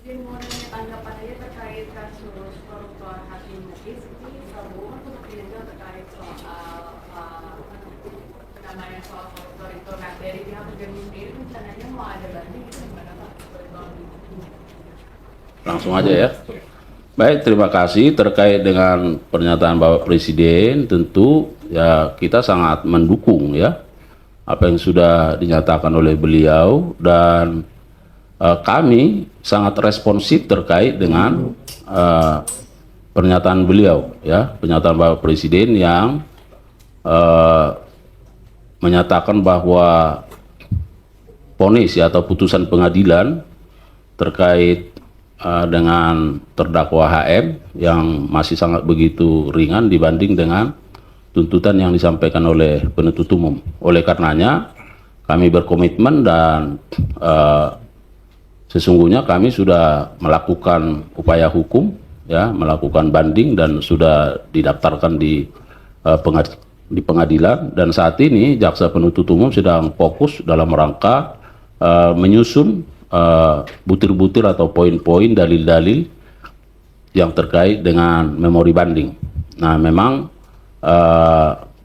Mungkin mau nanya tanggapan aja terkait kasus koruptor Hakim Mukis ini Prabowo kan sempat juga terkait soal namanya soal koruptor itu. Nah dari pihak Gerindra sendiri rencananya mau ada banding itu gimana Pak? Langsung aja ya. Baik, terima kasih. Terkait dengan pernyataan Bapak Presiden, tentu ya kita sangat mendukung ya apa yang sudah dinyatakan oleh beliau, dan kami sangat responsif terkait dengan pernyataan beliau ya, pernyataan Bapak Presiden yang menyatakan bahwa vonis ya atau putusan pengadilan terkait dengan terdakwa HM yang masih sangat begitu ringan dibanding dengan tuntutan yang disampaikan oleh penuntut umum. Oleh karenanya kami berkomitmen dan sesungguhnya kami sudah melakukan upaya hukum ya, melakukan banding dan sudah didaftarkan di pengadilan, dan saat ini jaksa penuntut umum sedang fokus dalam rangka menyusun butir-butir atau poin-poin dalil-dalil yang terkait dengan memori banding. Nah, memang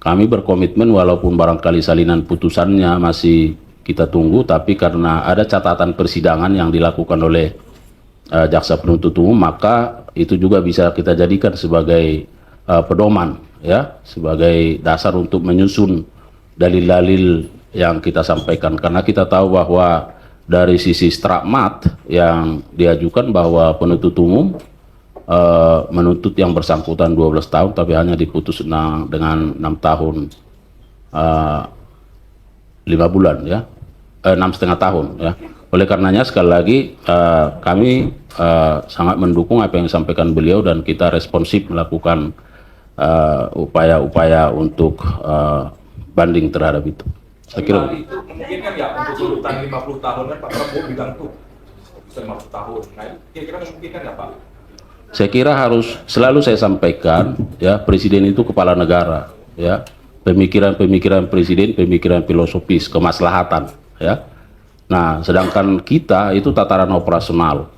kami berkomitmen walaupun barangkali salinan putusannya masih kita tunggu, tapi karena ada catatan persidangan yang dilakukan oleh jaksa penuntut umum, maka itu juga bisa kita jadikan sebagai pedoman ya, sebagai dasar untuk menyusun dalil-dalil yang kita sampaikan, karena kita tahu bahwa dari sisi stakmat yang diajukan bahwa penuntut umum menuntut yang bersangkutan 12 tahun tapi hanya diputus dengan 6 tahun 5 bulan ya, 6,5 tahun ya. Oleh karenanya sekali lagi kami sangat mendukung apa yang disampaikan beliau, dan kita responsif melakukan upaya-upaya untuk banding terhadap itu. Saya kira itu mungkin kan ya untuk urutan 50 tahun kan Pak Prabowo bilang tuh 50 tahun. Nah, kira-kira memungkinkan nggak Pak? Saya kira harus selalu saya sampaikan ya, presiden itu kepala negara ya, pemikiran-pemikiran presiden, pemikiran filosofis kemaslahatan ya. Nah, sedangkan kita itu tataran operasional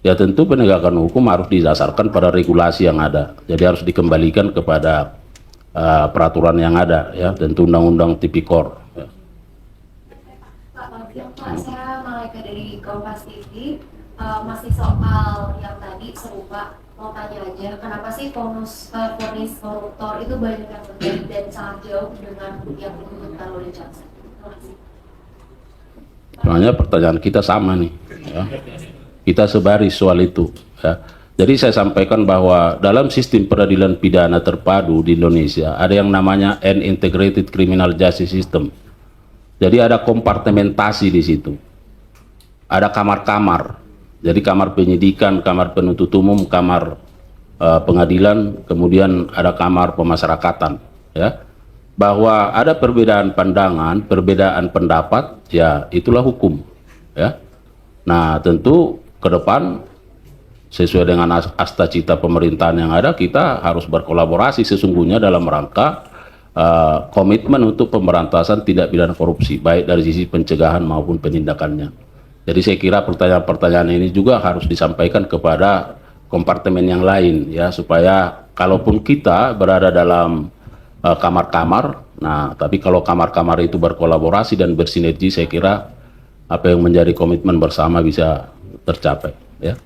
ya, tentu penegakan hukum harus didasarkan pada regulasi yang ada, jadi harus dikembalikan kepada peraturan yang ada ya, tentu undang-undang tipikor ya. Pak, saya Malaika dari Kompas TV. Masih soal yang tadi serupa, mau tanya aja, kenapa sih vonis koruptor itu banyak yang berbeda dan sangat jauh dengan yang dituntutkan oleh jaksa? Terima kasih. Soalnya pertanyaan kita sama nih ya. Kita sebaris soal itu ya. Jadi saya sampaikan bahwa dalam sistem peradilan pidana terpadu di Indonesia ada yang namanya Integrated Criminal Justice System. Jadi ada kompartementasi di situ. Ada kamar-kamar. Jadi kamar penyidikan, kamar penuntut umum, kamar pengadilan, kemudian ada kamar pemasyarakatan ya. Bahwa ada perbedaan pandangan, perbedaan pendapat, ya itulah hukum ya. Nah, tentu ke depan sesuai dengan asta cita pemerintahan yang ada, kita harus berkolaborasi sesungguhnya dalam rangka komitmen untuk pemberantasan tindak pidana korupsi, baik dari sisi pencegahan maupun penindakannya. Jadi saya kira pertanyaan-pertanyaan ini juga harus disampaikan kepada kompartemen yang lain ya, supaya kalaupun kita berada dalam kamar-kamar, nah tapi kalau kamar-kamar itu berkolaborasi dan bersinergi, saya kira apa yang menjadi komitmen bersama bisa tercapai ya.